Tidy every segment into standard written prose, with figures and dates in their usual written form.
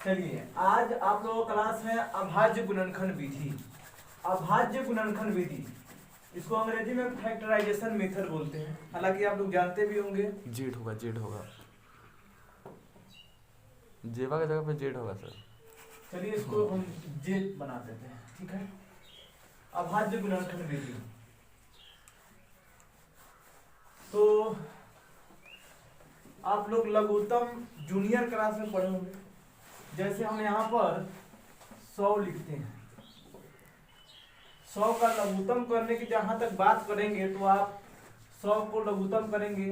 चलिए आज आप लोगों का क्लास है अभाज्य गुणनखंड विधि। अभाज्य गुणनखंड विधि, इसको अंग्रेजी में फैक्टराइजेशन मेथड बोलते हैं, हालांकि आप लोग जानते भी होंगे। जेड होगा जेवा की जगह पे जेड होगा सर। चलिए इसको हम जेड बना देते हैं, ठीक है। अभाज्य गुणनखंड विधि, तो आप लोग लघुत्तम जूनियर क्लास में पढ़े होंगे। जैसे हम यहाँ पर 100 लिखते हैं, 100 का लघुत्तम करने की जहां तक बात करेंगे तो आप 100 को लघुत्तम करेंगे।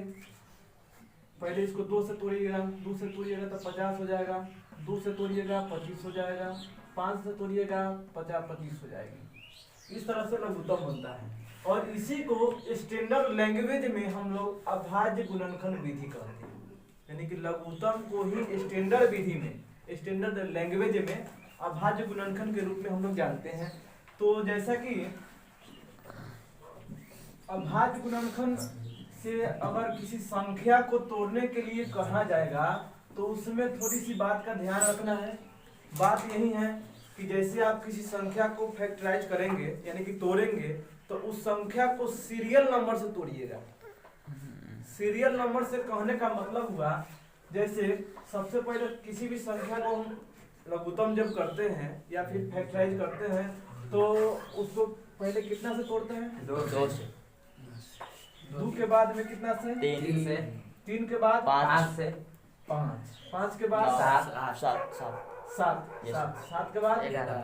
पहले इसको 2 से तोड़िएगा, 2 से तोड़िएगा तो 50 हो जाएगा, 2 से तोड़िएगा 25 हो जाएगा, 5 से तोड़िएगा 50-25 हो जाएगी। इस तरह से लघुत्तम बनता है और इसी को स्टैंडर्ड लैंग्वेज में हम लोग अभाज्य गुणनखंड विधि कहते हैं। यानी कि लघुत्तम को ही स्टैंडर्ड विधि में, स्टैंडर्ड लैंग्वेज में अभाज्य गुणनखंड के रूप में हम लोग जानते हैं। तो जैसा कि अभाज्य गुणनखंड से अगर किसी संख्या को तोड़ने के लिए कहा जाएगा तो उसमें थोड़ी सी बात का ध्यान रखना है। बात यही है कि जैसे आप किसी संख्या को फैक्टराइज करेंगे यानी कि तोड़ेंगे तो उस संख्या को सीरियल नंबर से तोड़िएगा। सीरियल नंबर से कहने का मतलब हुआ, जैसे सबसे पहले किसी भी संख्या को हम लघुत्तम जब करते हैं या फिर फैक्टराइज करते हैं तो उसको पहले कितना से तोड़ते हैं? 2 से। 2 के बाद में कितना से? 3 से। 3 के बाद 5 से। 5 के बाद 7 7 के बाद 11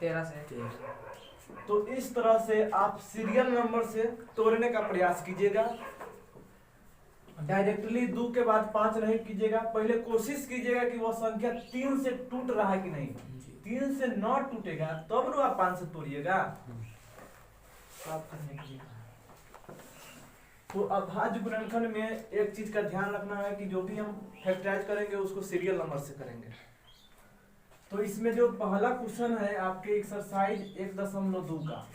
13 से। तो इस तरह से आप सीरियल नंबर से तोड़ने का प्रयास कीजिएगा। डायरेक्टली 2 के बाद 5 नहीं कीजिएगा। पहले कोशिश कीजिएगा कि वह संख्या 3 से टूट रहा है कि नहीं। 3 से न टूटेगा तब आप 5 से तोड़िएगा। तो अभाज्य गुणनखंड में एक चीज का ध्यान रखना है कि जो भी हम फैक्टराइज करेंगे उसको सीरियल नंबर से करेंगे। तो इसमें जो पहला क्वेश्चन है आपके एक्सरसाइज 1.2 का,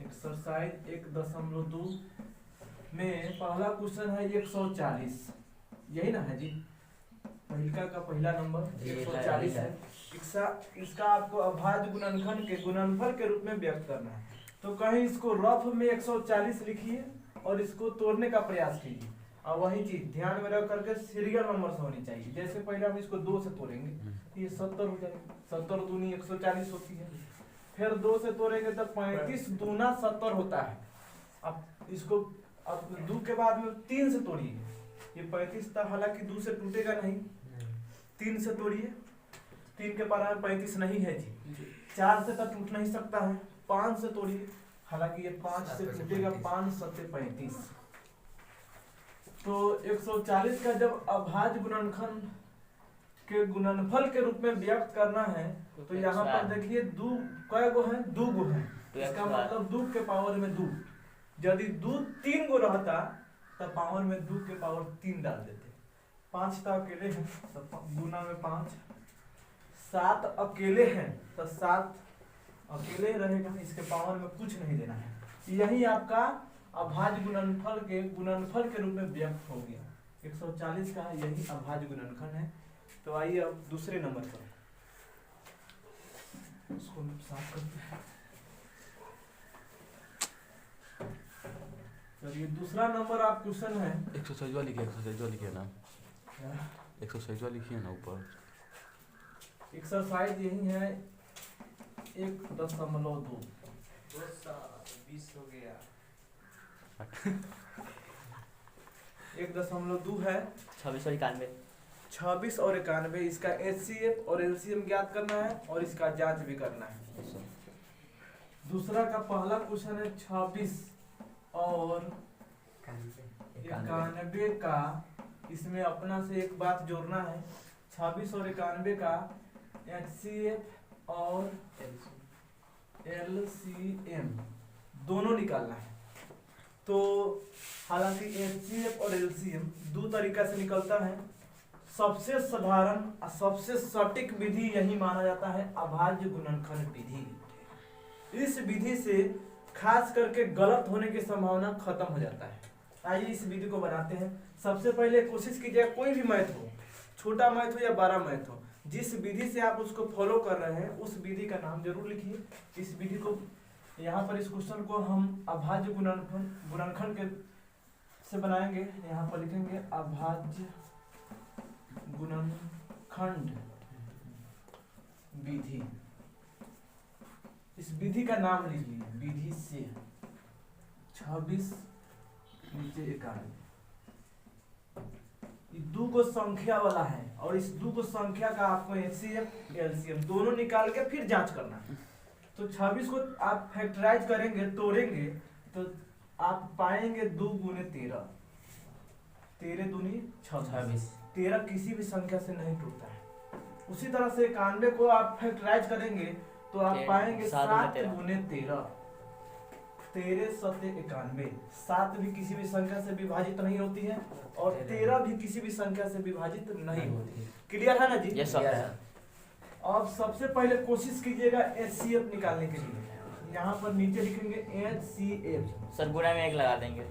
एक्सरसाइज 1.2 में पहला क्वेश्चन है 140। यही ना है जी, पहिलका का पहला नंबर 140 है। इसका आपको अभाज्य गुणनखंड के गुणनफल के रूप में व्यक्त करना है। तो कहीं इसको रफ में 140 लिखिए और इसको तोड़ने का प्रयास कीजिए। और वही चीज ध्यान में रख करके सीरियल नंबर से होनी चाहिए। जैसे पहले हम इसको 2 से तोड़ेंगे, ये 70 हो जाएगा, 70 दूनी 140 होती है। फिर 2 से तोड़ेंगे तो 35 दूना 70 होता है। अब इसको अब 2 के बाद में 3 से तोड़िए, ये 35 था, हालांकि 2 से टूटेगा नहीं। 3 से तोड़िए, 3 के पारा में 35 नहीं है जी, 4 से तो टूट नहीं सकता है। 5 से तोड़िए, हालांकि ये 5 से टूटेगा, 5 7 35। तो 140 का जब अभाज्य गुणनखंड के गुणनफल के रूप में व्यक्त करना है तो यहाँ पर देखिए 2 कै गो है? 2 गो है। इसका मतलब 2 के पावर में 2। यदि 2 3 गो रहता तो पावर में 2 के पावर 3 डाल देते। 5 तो अकेले हैं तो गुना में 5, 7 अकेले हैं तो 7 अकेले रहेगा, इसके पावर में कुछ नहीं देना है। यही आपका अभाज्य गुणनफल के रूप में व्यक्त हो गया। 140 का यही अभाज्य गुणनखंड है। तो आइए अब दूसरे नंबर पर, उसको साफ करते हैं। चलिए दूसरा नंबर आप क्वेश्चन है 127 लिखिए ना, 127 लिखिए ना ऊपर। एक्सरसाइज यही है 1.2। 20 हो गया। 1.2 है। 26 और 91। 26 और 91, इसका HCF और LCM ज्ञात करना है और इसका जांच भी करना है। दूसरा का पहला क्वेश्चन है 26 और 91 का, इसमें अपना से एक बात जोड़ना है। 26 और 91 का HCF और LCM दोनों निकालना है। तो हालांकि HCF और LCM 2 तरीका से निकलता है। सबसे साधारण और सबसे सटीक विधि यही माना जाता है अभाज्य गुणनखंड विधि। इस विधि से खास करके गलत होने की संभावना खत्म हो जाता है। आइए इस विधि को बनाते हैं। सबसे पहले कोशिश कीजिए कोई भी मैथ हो, छोटा मैथ हो या बड़ा मैथ हो, जिस विधि से आप उसको फॉलो कर रहे हैं उस विधि का नाम जरूर लिखिए। इस विधि को यहाँ पर इस क्वेश्चन को हम अभाज्य गुणनखंड के से बनाएंगे। यहाँ पर लिखेंगे अभाज्य गुणनखंड विधि। इस विधि का नाम लीजिए, विधि से 26 नीचे 91। ये दो को संख्या वाला है और इस दो को संख्या का आपको एचसीएफ एलसीएम दोनों निकाल के फिर जांच करना है। तो 26 को आप फैक्टराइज करेंगे, तोड़ेंगे तो आप पाएंगे 2 गुने 13, 13 दूनी 26। 13 किसी भी संख्या से नहीं टूटता है। उसी तरह से 91 को आप फैक्टराइज करेंगे तो आप पाएंगे 7 गुने 13, 13 सत्य 91। 7 भी किसी भी संख्या से विभाजित नहीं होती है और 13 भी किसी भी संख्या से विभाजित नहीं होती है। क्लियर है ना जी? Yes sir. अब सबसे पहले कोशिश कीजिएगा एचसीएफ निकालने के लिए। यहाँ पर नीचे लिखेंगे एचसीएफ। सर गुणा में 1 लगा देंगे।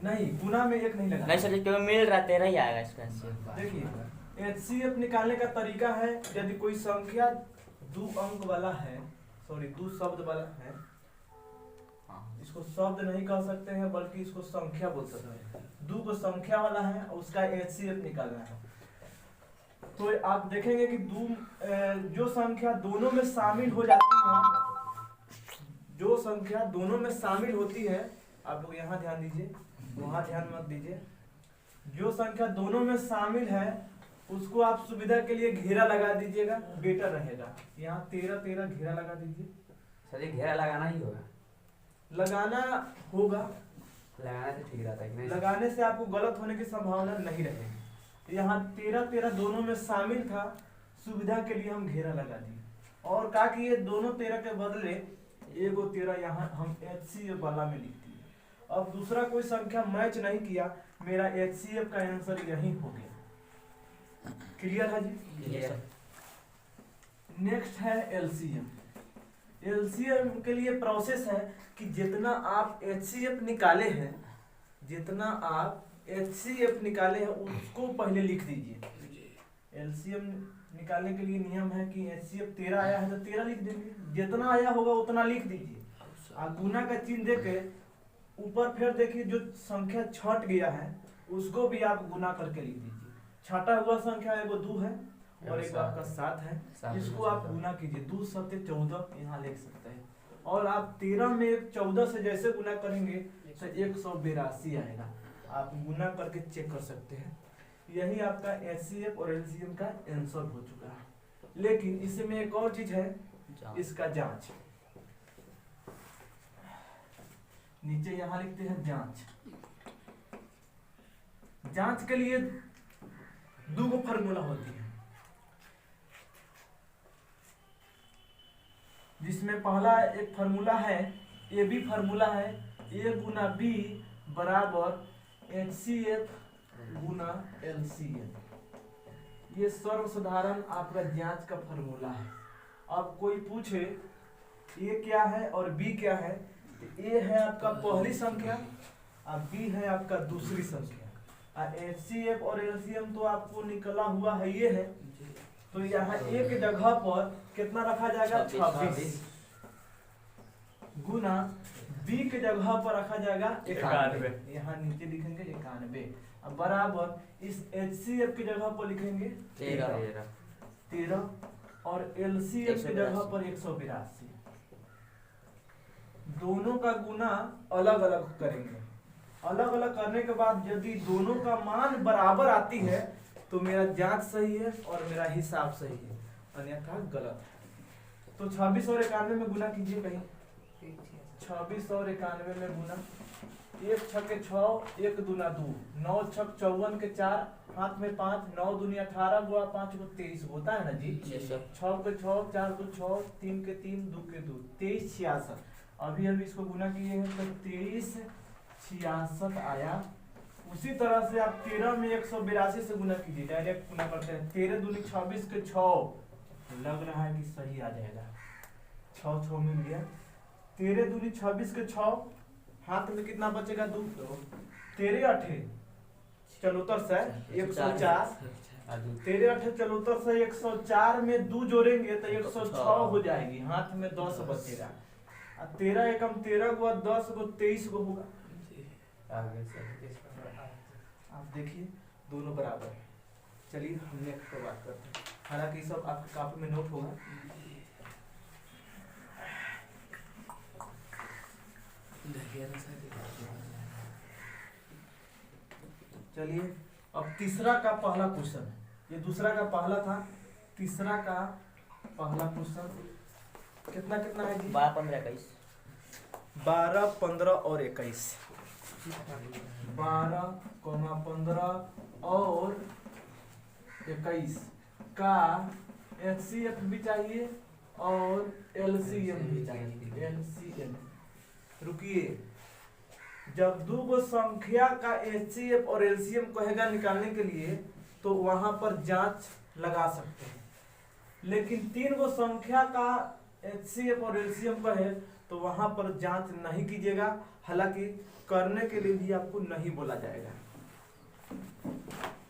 नहीं, गुना में 1 नहीं लगा। नहीं सर, क्योंकि मिल रहा 13 ही आएगा इसका। देखिए एचसीएफ निकालने का तरीका है, यदि कोई संख्या 2 अंक वाला है, सॉरी 2 शब्द वाला है, इसको शब्द नहीं कह सकते हैं बल्कि इसको संख्या बोल सकते हैं। 2 को संख्या वाला है और उसका एचसीएफ निकालना है। तो आप देखेंगे कि जो संख्या दोनों में शामिल हो जाती है, जो संख्या दोनों में शामिल होती है, आप लोग यहाँ ध्यान दीजिए, वहाँ ध्यान मत दीजिए। जो संख्या दोनों में शामिल है उसको आप सुविधा के लिए घेरा लगा दीजिएगा, बेटर रहेगा। यहाँ 13 घेरा लगा दीजिए। सर ये घेरा लगाना ही होगा? लगाना होगा, लगाने से ठीक रहता है। लगाने से आपको गलत होने की संभावना नहीं रहेगी। यहाँ 13 दोनों में शामिल था, सुविधा के लिए हम घेरा लगा दिए और कहा कि ये दोनों 13 के बदले एगो 13 यहाँ हम एचसीएफ वाला में लिख दिए। अब दूसरा कोई संख्या मैच नहीं किया, मेरा एचसीएफ का आंसर यही हो गया। क्लियर है जी? नेक्स्ट है एलसीएम। एलसीएम के लिए प्रोसेस है कि जितना आप एचसीएफ निकाले हैं, जितना आप एचसीएफ निकाले हैं उसको पहले लिख दीजिए। एलसीएम निकालने के लिए नियम है कि एचसीएफ 13 आया है तो 13 लिख देंगे, जितना आया होगा उतना लिख दीजिए। आप गुना का चिन्ह देके ऊपर फिर देखिए जो संख्या छट गया है उसको भी आप गुना करके लिख दीजिए। छटा हुआ संख्या एगो 2 है और एक आपका 7 है, इसको आप गुना कीजिए। 2 7 14 यहाँ लिख सकते हैं। और आप 13 में 14 से जैसे गुना करेंगे तो 182 आएगा। आप गुना करके चेक कर सकते हैं। यही आपका एचसीएफ और एलसीएम का आंसर हो चुका है। लेकिन इसमें एक और चीज है, इसका जांच। नीचे यहाँ लिखते हैं जांच। जांच के लिए 2 फार्मूला होती है, जिसमें पहला एक फार्मूला है, ए बी फार्मूला है, ए गुना बी बराबर एचसीएफ गुना एलसीएफ। ये सर्वसाधारण आपका जांच का फार्मूला है। अब कोई पूछे ए क्या है और बी क्या है, तो ए है आपका पहली संख्या और बी है आपका दूसरी संख्या। एचसीएफ और एलसीएम तो आपको निकला हुआ है ये है, तो यहाँ एक जगह पर कितना रखा जाएगा 26 गुना बी के जगह पर रखा जाएगा 91। यहाँ नीचे लिखेंगे 91 अब बराबर इस एचसीएफ की जगह पर लिखेंगे 13 और एलसीएफ की जगह पर 182। दोनों का गुना अलग अलग करेंगे। अलग अलग करने के बाद यदि दोनों का मान बराबर आती है तो मेरा जांच सही है और मेरा हिसाब सही है, अन्यथा गलत है। तो 26 और 91 में गुना कीजिए कहीं। 26 और 91 में गुना, 1 6 के 6, 1 दूना 2, 9 6 54 के 4, हाथ में 5, 9 दूनी 18 गुआ 5 को 23 होता है ना जी। 6 के 6, 4 को 6, 3 के 3, 2 के 2, 23 66। अभी इसको गुना किए हैं तो 23 66 आया। उसी तरह से आप 13 में 182 से गुना कीजिए, डायरेक्ट गुना करते हैं। 13 दूनी 26 के 6 लग रहा है कि सही आ जाएगा, 6 6 मिल गया। 13 दूनी 26 के 6, हाथ में कितना बचेगा 2, 13 8 चलो 104 तेरे 8 74 से 104 में 2 जोड़ेंगे तो 106 हो जाएगी, हाथ में 10 बचेगा। 13 एकम 13 को 10 को 23 को होगा। आप देखिए दोनों बराबर है। चलिए हम नेक्स्ट पर बात करते हैं, हालांकि सब आपके कॉपी में नोट होगा। चलिए अब तीसरा का पहला क्वेश्चन है, ये दूसरा का पहला था, तीसरा का पहला क्वेश्चन कितना कितना है जी? 12 15 21 12 15 और 21। 12, 15 और 21 का HCF भी चाहिए और LCM भी चाहिए। LCM रुकिए, जब दो गो संख्या का HCF और LCM कहेगा निकालने के लिए तो वहां पर जांच लगा सकते हैं, लेकिन 3 गो संख्या का HCF और LCM कहे तो वहां पर जांच नहीं कीजिएगा, हालांकि करने के लिए भी आपको नहीं बोला जाएगा।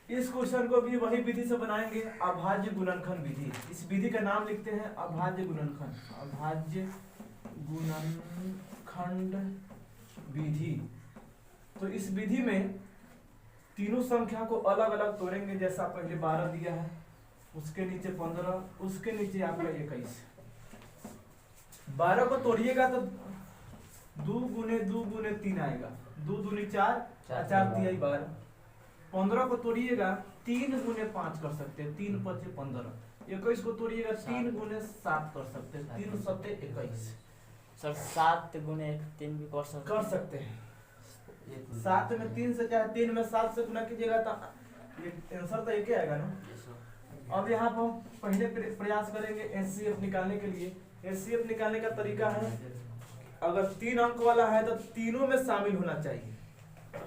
इस क्वेश्चन को भी वही विधि से बनाएंगे, अभाज्य गुणनखंड विधि। इस विधि का नाम लिखते हैं अभाज्य गुणनखंड, अभाज्य गुणनखंड विधि। तो इस विधि में तीनों संख्या को अलग अलग तोड़ेंगे, जैसा पहले 12 दिया है, उसके नीचे 15, उसके नीचे आपका 21। 12 को तोड़िएगा तो 2 गुने 2 गुने 3 आएगा, 2 दूनी 4, 4 तिहाई 12। 15 को तोड़िएगा 3 गुने 5 कर सकते हैं, 3 5 15। 21 को तोड़िएगा 3 गुने 7 कर सकते हैं, 3 7 21। सर 7 गुने 3 भी कर सकते हैं। 7 में 3 से चाहे 3 में 7 से गुना कीजिएगा तो आंसर तो एक ही आएगा ना। अब यहाँ पर हम पहले प्रयास करेंगे HCF निकालने के लिए। HCF निकालने का तरीका है, अगर 3 अंक वाला है तो तीनों में शामिल होना चाहिए।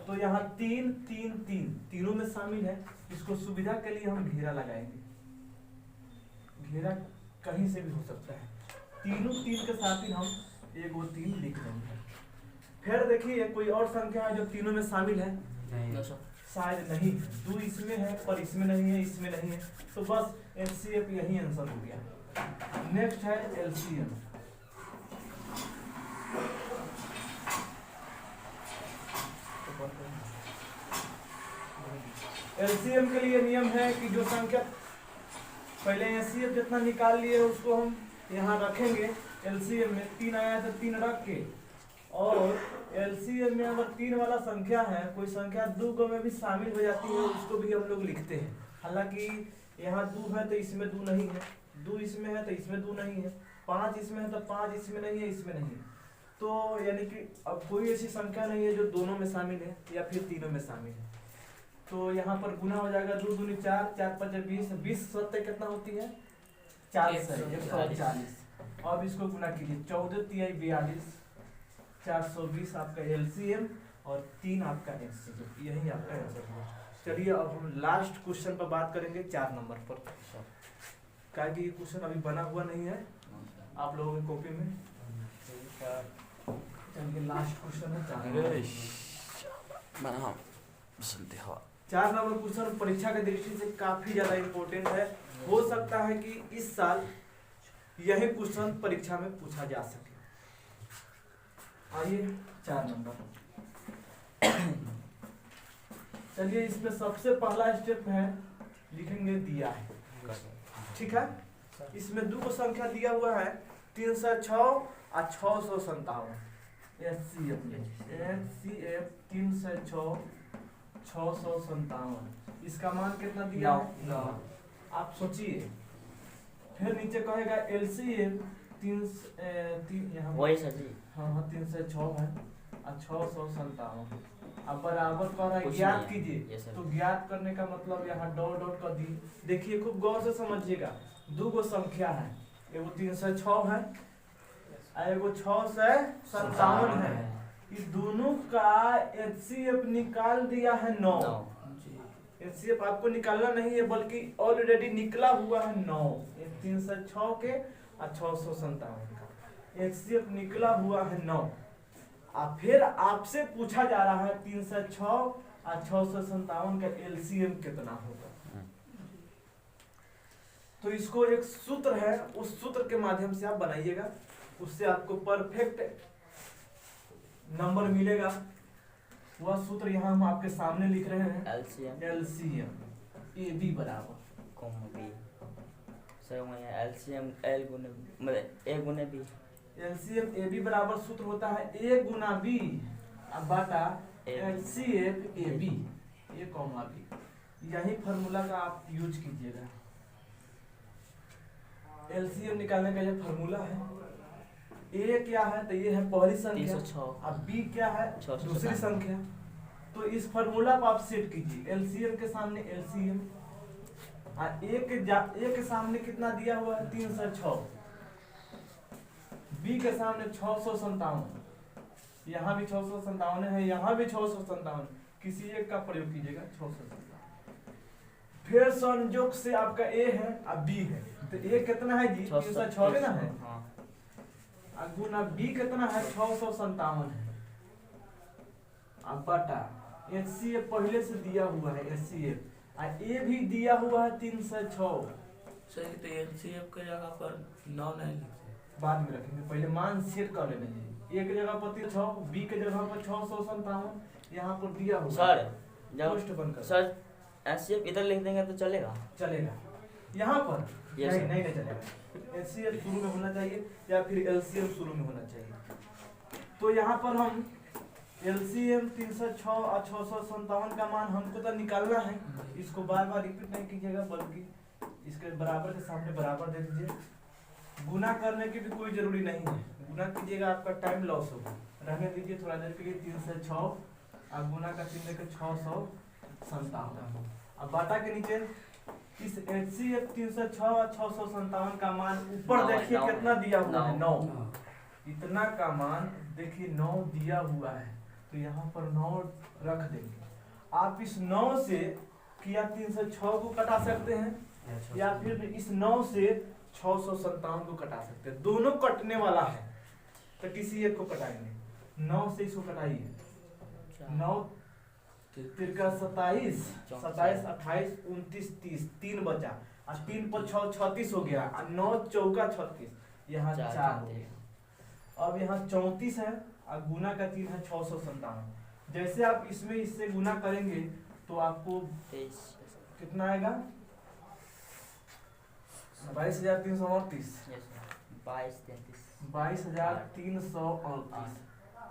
तो यहाँ 3 3 3 तीनों में शामिल है। इसको सुविधा के लिए हम घेरा लगाएंगे, घेरा कहीं से भी हो सकता है। तीनों 3 के साथ ही हम 1 और 3 लिख देंगे। फिर देखिए कोई और संख्या है जो तीनों में शामिल है? नहीं। शायद नहीं, 2 इसमें है पर इसमें नहीं है, इसमें नहीं है, तो बस HCF यही आंसर हो गया। नेक्स्ट है LCM। LCM के लिए नियम है कि जो संख्या पहले HCF जितना निकाल लिए उसको हम यहाँ रखेंगे। LCM में 3 आया तो 3 रख के, और LCM में अगर 3 वाला संख्या है, कोई संख्या 2 गो में भी शामिल हो जाती है, उसको भी हम लोग लिखते हैं। हालांकि यहाँ 2 है तो इसमें 2 नहीं है, 2 इसमें है तो इसमें 2 नहीं है, 5 इसमें है तो 5 इसमें नहीं है, इसमें नहीं है। तो यानी कि अब कोई ऐसी संख्या नहीं है जो दोनों में शामिल है या फिर तीनों में शामिल है। तो यहाँ पर गुना हो जाएगा, 2 दूनी 4, 4 5 20, 20 सत्ते कितना होती है? 4 से 140। अब इसको गुना कीजिए, 14 तिहाई 42, 420 आपका LCM और 3 आपका HCF, यही आपका आंसर हुआ। चलिए अब हम लास्ट क्वेश्चन पर बात करेंगे, 4 नंबर पर। क्या कि ये क्वेश्चन अभी बना हुआ नहीं है आप लोगों की कॉपी में। चलिए लास्ट क्वेश्चन है 4 नंबर क्वेश्चन। परीक्षा के दृष्टि से काफी ज्यादा इम्पोर्टेंट है, हो सकता है कि इस साल यही क्वेश्चन परीक्षा में पूछा जा सके। आइए 4 नंबर। चलिए इसमें सबसे पहला स्टेप है, लिखेंगे दिया है, ठीक है। इसमें 2 संख्या दिया हुआ है, 306 और 657। HCF 306 657, इसका मान कितना दिया है? 9। आप सोचिए, फिर नीचे कहेगा LCM 3 यहाँ वही सर जी। हाँ 306 है और 657। अब बराबर कह रहा है कुछ ज्ञात नहीं है। कीजिए, Yes, sir. तो ज्ञात करने का मतलब यहाँ डॉट डॉट कर दी। देखिए खूब गौर से समझिएगा, 2 गो संख्या है, एगो 306 है और एगो 657 है। इस दोनों का HCF निकाल दिया है 9। HCF आपको निकालना नहीं है बल्कि ऑलरेडी निकला हुआ है 9। 306 के और 657 का HCF निकला हुआ है 9। और फिर आपसे पूछा जा रहा है 306 और 657 का LCM कितना होगा। तो इसको एक सूत्र है, उस सूत्र के माध्यम से आप बनाइएगा, उससे आपको परफेक्ट नंबर मिलेगा। वह सूत्र यहाँ हम आपके सामने लिख रहे हैं। एलसीएम एलसीएम ए बी बराबर बी सर वही एलसीएम एल गुने मतलब ए गुने बी। एलसीएम ए बी बराबर सूत्र होता है ए गुना बी बटा LCM A B A comma B. यही फार्मूला का आप यूज कीजिएगा। एलसीएम निकालने का यह फार्मूला है। ए क्या है तो ये है पहली संख्या, 306 अब बी क्या है 697 दूसरी संख्या। तो इस फार्मूला को आप सेट कीजिए। एलसीएम के सामने एलसीएम, ए के सामने कितना दिया हुआ है 306, बी के सामने 657, यहाँ भी 657 है, यहाँ भी 657, किसी एक का प्रयोग कीजिएगा 657। फिर संयोग से आपका ए है अब बी है, तो ए कितना है जी 306 ना है, गुना बी कितना है 657 है। अब बटा एचसीएफ पहले से दिया हुआ है एचसीएफ, और ए भी दिया हुआ है 306। सही, तो एलसीएम के जगह पर 9 नहीं लिखते, बाद में रखेंगे, पहले मान सेट कर लेना चाहिए। ए के जगह पर 306, बी के जगह पर 657 यहाँ पर दिया हुआ सर पोस्ट जब बनकर सर एलसीएम इधर लिख देंगे तो चलेगा? चलेगा। यहाँ पर Yes, नहीं sir. नहीं चलेगा। एचसीएफ शुरू में होना चाहिए या फिर एलसीएम शुरू में होना चाहिए। तो यहाँ पर हम एलसीएम 306 और 657 का मान हमको तो निकालना है, इसको बार बार रिपीट नहीं कीजिएगा, बल्कि इसके बराबर के सामने बराबर दे दीजिए। गुना करने की भी कोई जरूरी नहीं है, गुना कीजिएगा आपका टाइम लॉस होगा। रहने दीजिए थोड़ा देर के लिए। 306 और गुना का चिन्ह लेकर 657। अब बाटा के नीचे इस एचसीएफ 306 और 657 का मान ऊपर नौ, देखिए नौ, कितना दिया हुआ है 9। हाँ। इतना का मान देखिए 9 दिया हुआ है, तो यहाँ पर 9 रख देंगे। आप इस 9 से क्या 306 को कटा सकते हैं या फिर इस 9 से 657 को कटा सकते हैं। दोनों कटने वाला है तो किसी एक को कटाएंगे। 9 से इसको कटाइए, 9 तिरका 27, 27 28 29 30, 3 बचा, और 3 पर 6 36 हो गया, और 9 चौका 36, यहाँ 4 हो गया। अब यहाँ 34 है और गुना का 3 है 657। जैसे आप इसमें इससे गुना करेंगे तो आपको 23 कितना आएगा 22,338। 22,338।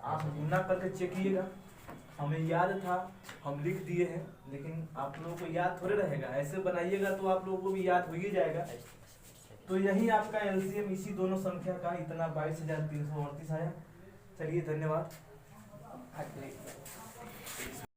आप गुना करके चेक कीजिएगा। हमें याद था, हम लिख दिए हैं, लेकिन आप लोगों को याद थोड़े रहेगा। ऐसे बनाइएगा तो आप लोगों को भी याद हो ही जाएगा। तो यही आपका एलसीएम इसी दोनों संख्या का इतना 22,338 आया। चलिए धन्यवाद।